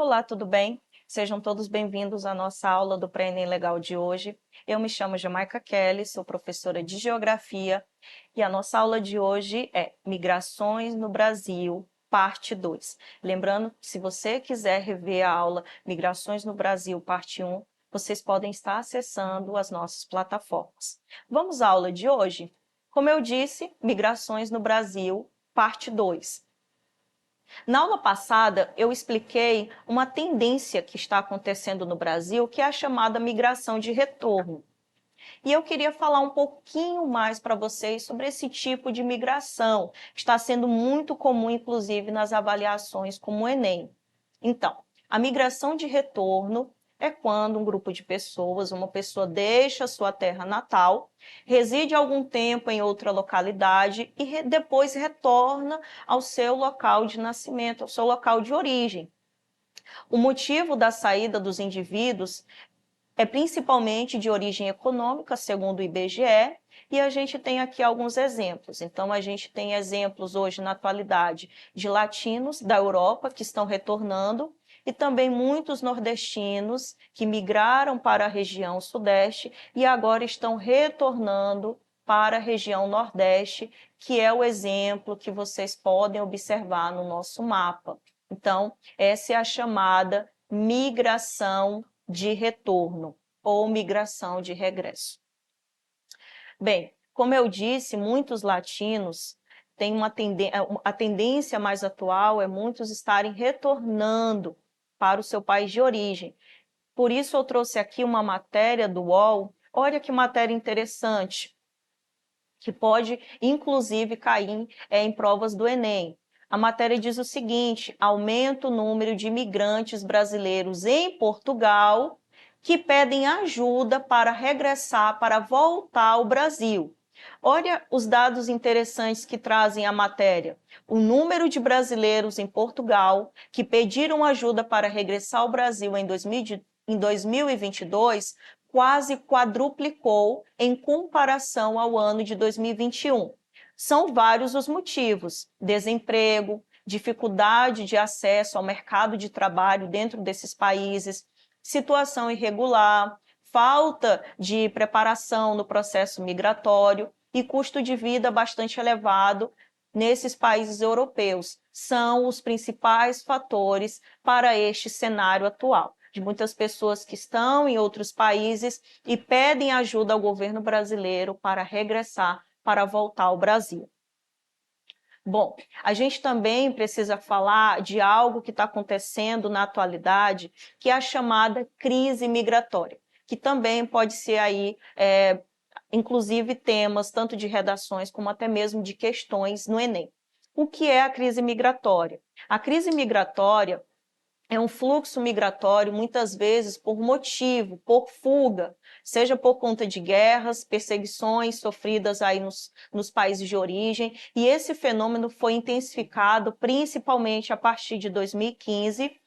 Olá, tudo bem? Sejam todos bem-vindos à nossa aula do Pré-ENEM Legal de hoje. Eu me chamo Jamaica Kelly, sou professora de Geografia e a nossa aula de hoje é Migrações no Brasil, parte 2. Lembrando que se você quiser rever a aula Migrações no Brasil, parte 1, vocês podem estar acessando as nossas plataformas. Vamos à aula de hoje? Como eu disse, Migrações no Brasil, parte 2. Na aula passada, eu expliquei uma tendência que está acontecendo no Brasil, que é a chamada migração de retorno. E eu queria falar um pouquinho mais para vocês sobre esse tipo de migração, que está sendo muito comum, inclusive, nas avaliações como o Enem. Então, a migração de retorno é quando um grupo de pessoas, uma pessoa deixa sua terra natal, reside algum tempo em outra localidade e depois retorna ao seu local de nascimento, ao seu local de origem. O motivo da saída dos indivíduos é principalmente de origem econômica, segundo o IBGE, e a gente tem aqui alguns exemplos. Então, a gente tem exemplos hoje, na atualidade, de latinos da Europa que estão retornando e também muitos nordestinos que migraram para a região sudeste e agora estão retornando para a região nordeste, que é o exemplo que vocês podem observar no nosso mapa. Então, essa é a chamada migração de retorno ou migração de regresso. Bem, como eu disse, muitos latinos têm a tendência mais atual é muitos estarem retornando para o seu país de origem. Por isso eu trouxe aqui uma matéria do UOL. Olha que matéria interessante, que pode inclusive cair em provas do Enem. A matéria diz o seguinte: aumenta o número de imigrantes brasileiros em Portugal que pedem ajuda para regressar, para voltar ao Brasil. Olha os dados interessantes que trazem a matéria. O número de brasileiros em Portugal que pediram ajuda para regressar ao Brasil em 2022 quase quadruplicou em comparação ao ano de 2021. São vários os motivos: desemprego, dificuldade de acesso ao mercado de trabalho dentro desses países, situação irregular, falta de preparação no processo migratório e custo de vida bastante elevado nesses países europeus. São os principais fatores para este cenário atual, de muitas pessoas que estão em outros países e pedem ajuda ao governo brasileiro para regressar, para voltar ao Brasil. Bom, a gente também precisa falar de algo que está acontecendo na atualidade, que é a chamada crise migratória, que também pode ser aí, inclusive, temas tanto de redações como até mesmo de questões no Enem. O que é a crise migratória? A crise migratória é um fluxo migratório, muitas vezes por motivo, por fuga, seja por conta de guerras, perseguições sofridas aí nos países de origem, e esse fenômeno foi intensificado principalmente a partir de 2015.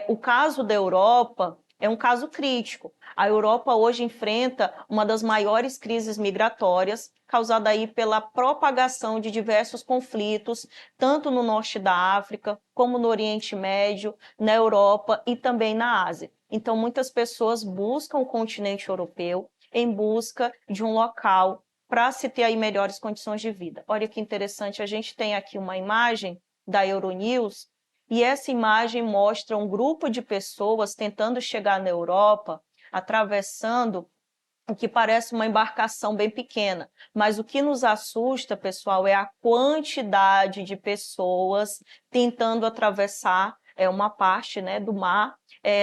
O caso da Europa é um caso crítico. A Europa hoje enfrenta uma das maiores crises migratórias, causada aí pela propagação de diversos conflitos, tanto no norte da África, como no Oriente Médio, na Europa e também na Ásia. Então, muitas pessoas buscam o continente europeu em busca de um local para se ter aí melhores condições de vida. Olha que interessante, a gente tem aqui uma imagem da Euronews, e essa imagem mostra um grupo de pessoas tentando chegar na Europa, atravessando o que parece uma embarcação bem pequena. Mas o que nos assusta, pessoal, é a quantidade de pessoas tentando atravessar uma parte, né, do mar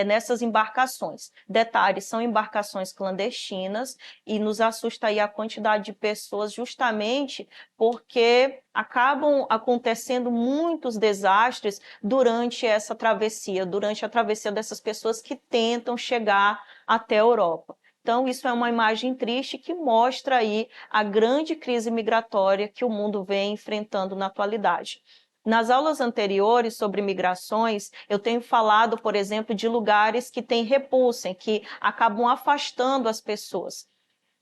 nessas embarcações. Detalhe, são embarcações clandestinas e nos assusta aí a quantidade de pessoas, justamente porque acabam acontecendo muitos desastres durante essa travessia, durante a travessia dessas pessoas que tentam chegar até a Europa. Então, isso é uma imagem triste que mostra aí a grande crise migratória que o mundo vem enfrentando na atualidade. Nas aulas anteriores sobre migrações, eu tenho falado, por exemplo, de lugares que têm repulsa, que acabam afastando as pessoas.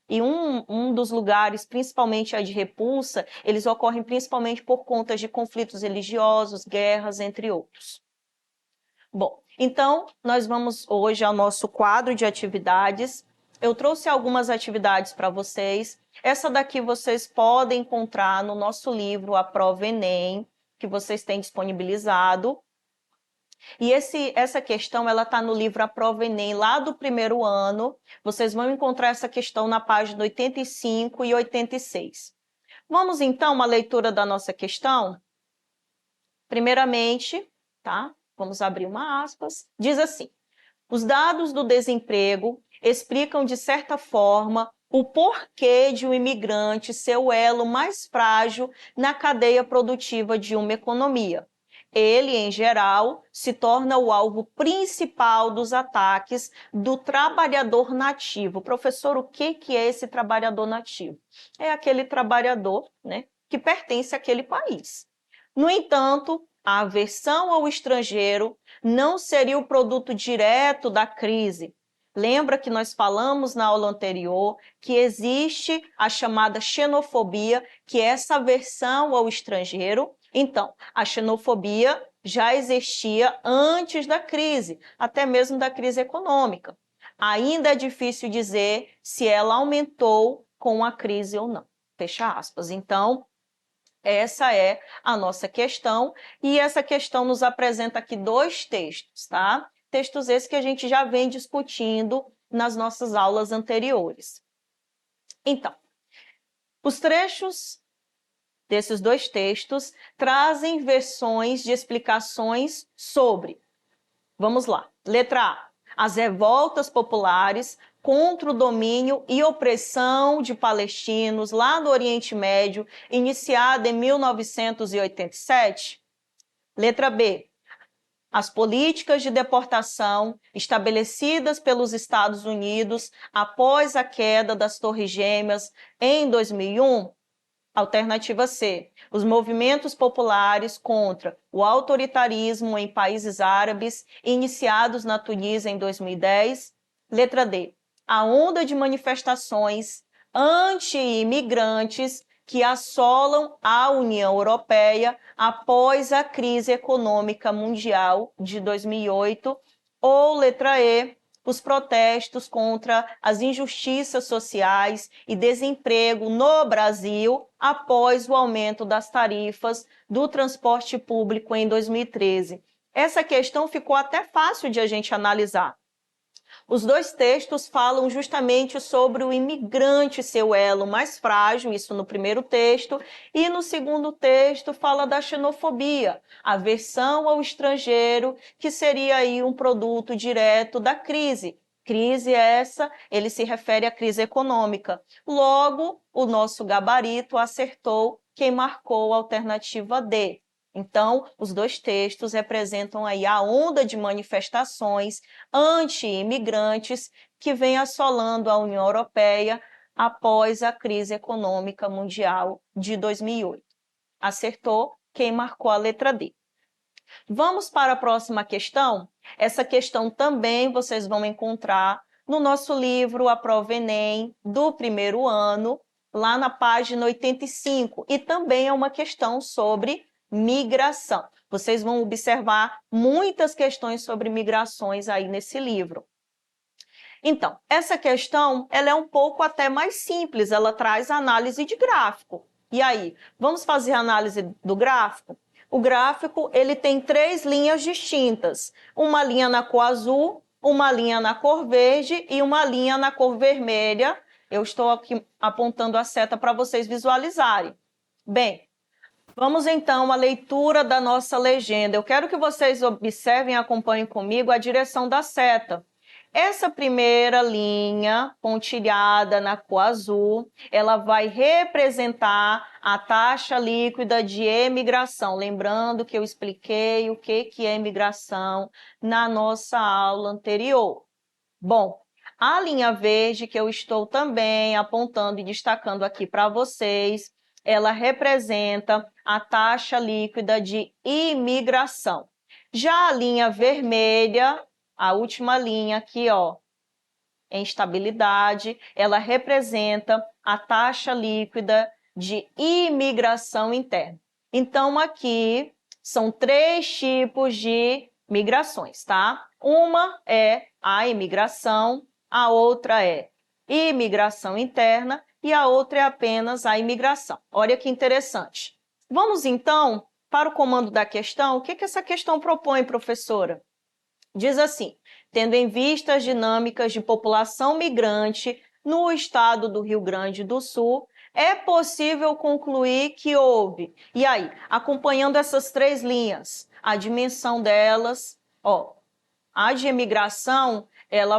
E um dos lugares, principalmente a de repulsa, eles ocorrem principalmente por conta de conflitos religiosos, guerras, entre outros. Bom, Então, nós vamos hoje ao nosso quadro de atividades. Eu trouxe algumas atividades para vocês. Essa daqui vocês podem encontrar no nosso livro A Prova Enem, que vocês têm disponibilizado. E essa questão ela está no livro A Prova Enem, lá do primeiro ano. Vocês vão encontrar essa questão na página 85 e 86. Vamos então à leitura da nossa questão? Primeiramente, tá? Vamos abrir uma aspas. Diz assim: os dados do desemprego explicam, de certa forma, o porquê de um imigrante ser o elo mais frágil na cadeia produtiva de uma economia. Ele, em geral, se torna o alvo principal dos ataques do trabalhador nativo. Professor, o que é esse trabalhador nativo? É aquele trabalhador, né, que pertence àquele país. No entanto, a aversão ao estrangeiro não seria o produto direto da crise. Lembra que nós falamos na aula anterior que existe a chamada xenofobia, que é essa aversão ao estrangeiro. Então, a xenofobia já existia antes da crise, até mesmo da crise econômica. Ainda é difícil dizer se ela aumentou com a crise ou não. Fecha aspas. Então, essa é a nossa questão, e essa questão nos apresenta aqui dois textos, tá? Textos esses que a gente já vem discutindo nas nossas aulas anteriores. Então, os trechos desses dois textos trazem versões de explicações sobre, vamos lá, letra A, as revoltas populares contra o domínio e opressão de palestinos lá no Oriente Médio, iniciada em 1987. Letra B, as políticas de deportação estabelecidas pelos Estados Unidos após a queda das Torres Gêmeas em 2001. Alternativa C, os movimentos populares contra o autoritarismo em países árabes, iniciados na Tunísia em 2010. Letra D, a onda de manifestações anti-imigrantes que assolam a União Europeia após a crise econômica mundial de 2008. Ou letra E, os protestos contra as injustiças sociais e desemprego no Brasil após o aumento das tarifas do transporte público em 2013. Essa questão ficou até fácil de a gente analisar. Os dois textos falam justamente sobre o imigrante ser o elo mais frágil, isso no primeiro texto, e no segundo texto fala da xenofobia, aversão ao estrangeiro, que seria aí um produto direto da crise. Crise essa, ele se refere à crise econômica. Logo, o nosso gabarito acertou quem marcou a alternativa D. Então, os dois textos representam aí a onda de manifestações anti-imigrantes que vem assolando a União Europeia após a crise econômica mundial de 2008. Acertou quem marcou a letra D. Vamos para a próxima questão? Essa questão também vocês vão encontrar no nosso livro A Prova Enem do primeiro ano, lá na página 85, e também é uma questão sobre migração. Vocês vão observar muitas questões sobre migrações aí nesse livro. Então, essa questão ela é um pouco até mais simples, ela traz análise de gráfico. E aí, vamos fazer a análise do gráfico? O gráfico ele tem três linhas distintas, uma linha na cor azul, uma linha na cor verde e uma linha na cor vermelha. Eu estou aqui apontando a seta para vocês visualizarem. Bem, vamos então à leitura da nossa legenda. Eu quero que vocês observem e acompanhem comigo a direção da seta. Essa primeira linha pontilhada na cor azul, ela vai representar a taxa líquida de emigração. Lembrando que eu expliquei o que é imigração na nossa aula anterior. Bom, a linha verde que eu estou também apontando e destacando aqui para vocês, ela representa a taxa líquida de imigração. Já a linha vermelha, a última linha aqui, ó, em estabilidade, ela representa a taxa líquida de imigração interna. Então, aqui são três tipos de migrações, tá? Uma é a imigração, a outra é imigração interna e a outra é apenas a imigração. Olha que interessante. Vamos, então, para o comando da questão. O que essa questão propõe, professora? Diz assim: tendo em vista as dinâmicas de população migrante no estado do Rio Grande do Sul, é possível concluir que houve. E aí, acompanhando essas três linhas, a dimensão delas, ó, a de imigração, ela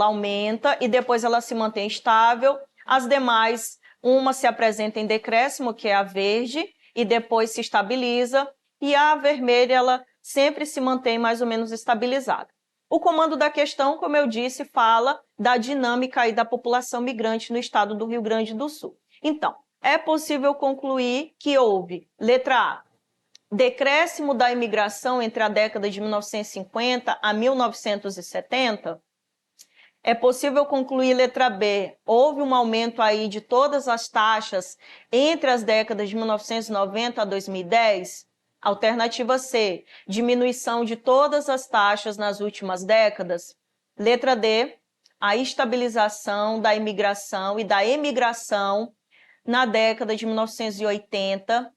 aumenta e depois ela se mantém estável. As demais, uma se apresenta em decréscimo, que é a verde, e depois se estabiliza, e a vermelha, ela sempre se mantém mais ou menos estabilizada. O comando da questão, como eu disse, fala da dinâmica aí da população migrante no estado do Rio Grande do Sul. Então, é possível concluir que houve, letra A, decréscimo da imigração entre a década de 1950 a 1970. É possível concluir, letra B, houve um aumento aí de todas as taxas entre as décadas de 1990 a 2010? Alternativa C, diminuição de todas as taxas nas últimas décadas? Letra D, a estabilização da imigração e da emigração na década de 1980?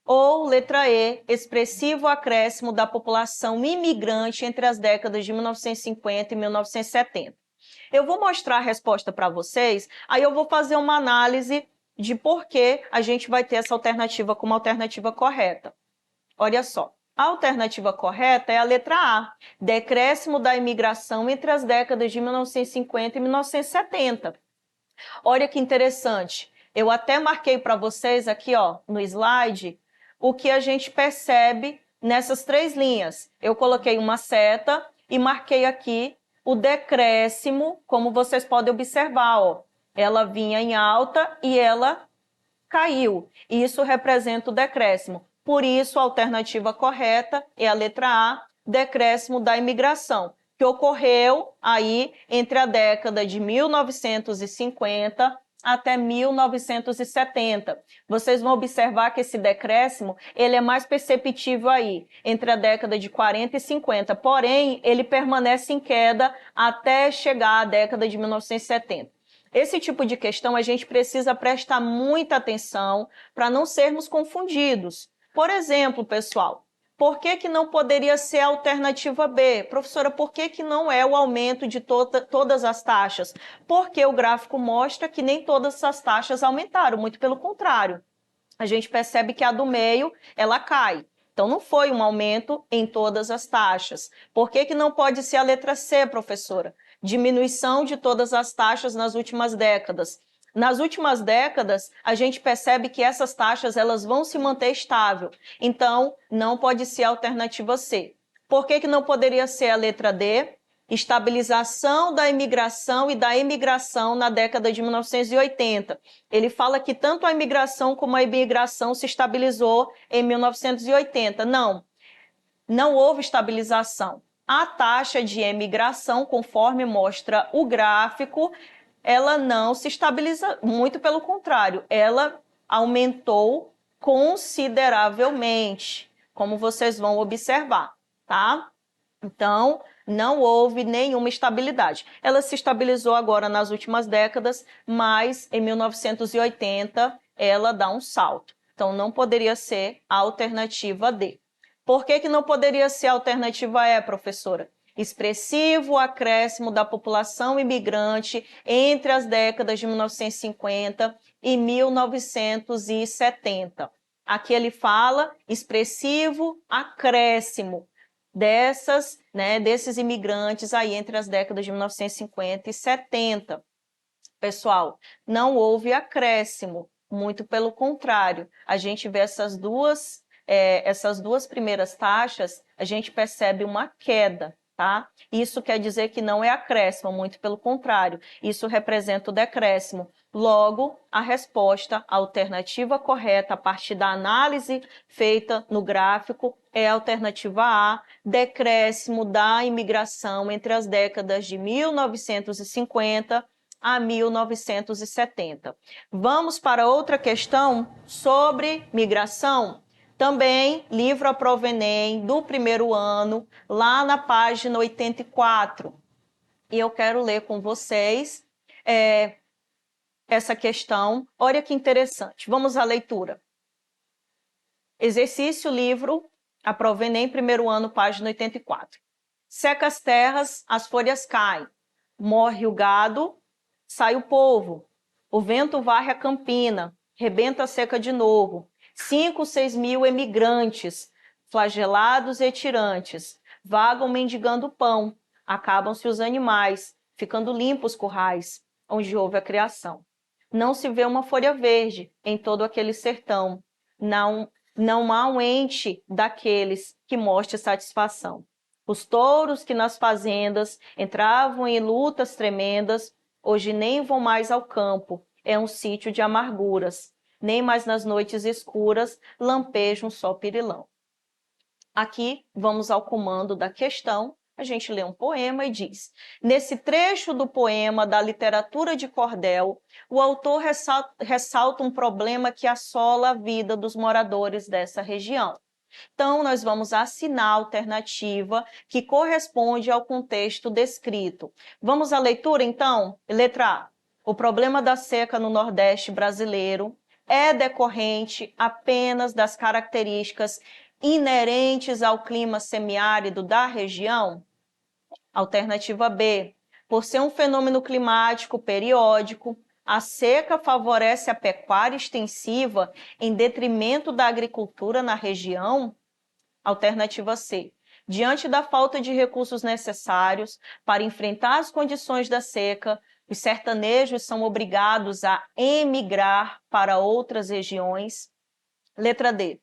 Ou, letra E, expressivo acréscimo da população imigrante entre as décadas de 1950 e 1970? Eu vou mostrar a resposta para vocês, aí eu vou fazer uma análise de por que a gente vai ter essa alternativa como alternativa correta. Olha só, a alternativa correta é a letra A, decréscimo da imigração entre as décadas de 1950 e 1970. Olha que interessante, eu até marquei para vocês aqui, ó, no slide, o que a gente percebe nessas três linhas. Eu coloquei uma seta e marquei aqui o decréscimo, como vocês podem observar, ó, ela vinha em alta e ela caiu. E isso representa o decréscimo. Por isso, a alternativa correta é a letra A, decréscimo da imigração, que ocorreu aí entre a década de 1950 até 1970. Vocês vão observar que esse decréscimo, ele é mais perceptível aí, entre a década de 40 e 50, porém, ele permanece em queda até chegar à década de 1970. Esse tipo de questão a gente precisa prestar muita atenção para não sermos confundidos. Por exemplo, pessoal, por que não poderia ser a alternativa B? Professora, por que não é o aumento de todas as taxas? Porque o gráfico mostra que nem todas essas taxas aumentaram, muito pelo contrário. A gente percebe que a do meio, ela cai. Então, não foi um aumento em todas as taxas. Por que não pode ser a letra C, professora? Diminuição de todas as taxas nas últimas décadas. Nas últimas décadas, a gente percebe que essas taxas elas vão se manter estável. Então, não pode ser a alternativa C. Por que não poderia ser a letra D? Estabilização da imigração e da emigração na década de 1980. Ele fala que tanto a imigração como a imigração se estabilizou em 1980. Não houve estabilização. A taxa de emigração, conforme mostra o gráfico, ela não se estabiliza, muito pelo contrário, ela aumentou consideravelmente, como vocês vão observar, tá? Então, não houve nenhuma estabilidade. Ela se estabilizou agora nas últimas décadas, mas em 1980 ela dá um salto. Então, não poderia ser a alternativa D. Por que não poderia ser a alternativa E, professora? Expressivo acréscimo da população imigrante entre as décadas de 1950 e 1970. Aqui ele fala expressivo acréscimo desses imigrantes aí entre as décadas de 1950 e 70. Pessoal, não houve acréscimo, muito pelo contrário. A gente vê essas duas primeiras taxas, a gente percebe uma queda, tá? Isso quer dizer que não é acréscimo, muito pelo contrário. Isso representa o decréscimo. Logo, a resposta, a alternativa correta a partir da análise feita no gráfico é a alternativa A, decréscimo da imigração entre as décadas de 1950 a 1970. Vamos para outra questão sobre migração. Também, livro à prova Enem do primeiro ano, lá na página 84. E eu quero ler com vocês essa questão. Olha que interessante. Vamos à leitura. Exercício, livro, a prova Enem, primeiro ano, página 84. Seca as terras, as folhas caem. Morre o gado, sai o povo. O vento varre a campina, rebenta a seca de novo. 5, 6 mil emigrantes, flagelados e tirantes, vagam mendigando pão. Acabam-se os animais, ficando limpos os currais, onde houve a criação. Não se vê uma folha verde em todo aquele sertão. Não há um ente daqueles que mostre satisfação. Os touros que nas fazendas entravam em lutas tremendas, hoje nem vão mais ao campo, é um sítio de amarguras. Nem mais nas noites escuras lampeja um só pirilão. Aqui vamos ao comando da questão. A gente lê um poema e diz: nesse trecho do poema da literatura de cordel, o autor ressalta um problema que assola a vida dos moradores dessa região. Então, nós vamos assinar a alternativa que corresponde ao contexto descrito. Vamos à leitura, então? Letra A. O problema da seca no Nordeste brasileiro é decorrente apenas das características inerentes ao clima semiárido da região? Alternativa B. Por ser um fenômeno climático periódico, a seca favorece a pecuária extensiva em detrimento da agricultura na região? Alternativa C. Diante da falta de recursos necessários para enfrentar as condições da seca, os sertanejos são obrigados a emigrar para outras regiões? Letra D.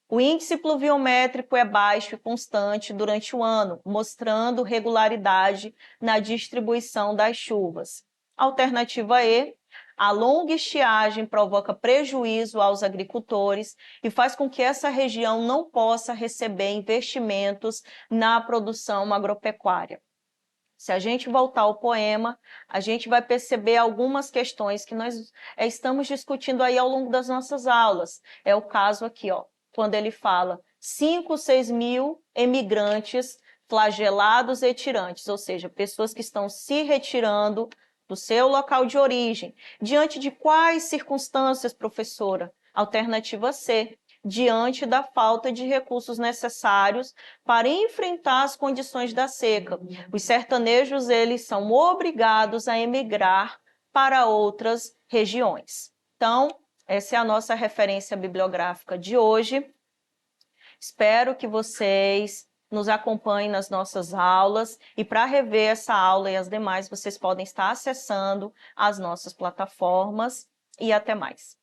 O índice pluviométrico é baixo e constante durante o ano, mostrando regularidade na distribuição das chuvas. Alternativa E. A longa estiagem provoca prejuízo aos agricultores e faz com que essa região não possa receber investimentos na produção agropecuária. Se a gente voltar ao poema, a gente vai perceber algumas questões que nós estamos discutindo aí ao longo das nossas aulas. É o caso aqui, ó, quando ele fala 5, 6 mil emigrantes flagelados e tirantes, ou seja, pessoas que estão se retirando do seu local de origem. Diante de quais circunstâncias, professora? Alternativa C. Diante da falta de recursos necessários para enfrentar as condições da seca. Os sertanejos, eles são obrigados a emigrar para outras regiões. Então, essa é a nossa referência bibliográfica de hoje. Espero que vocês nos acompanhem nas nossas aulas e para rever essa aula e as demais, vocês podem estar acessando as nossas plataformas e até mais.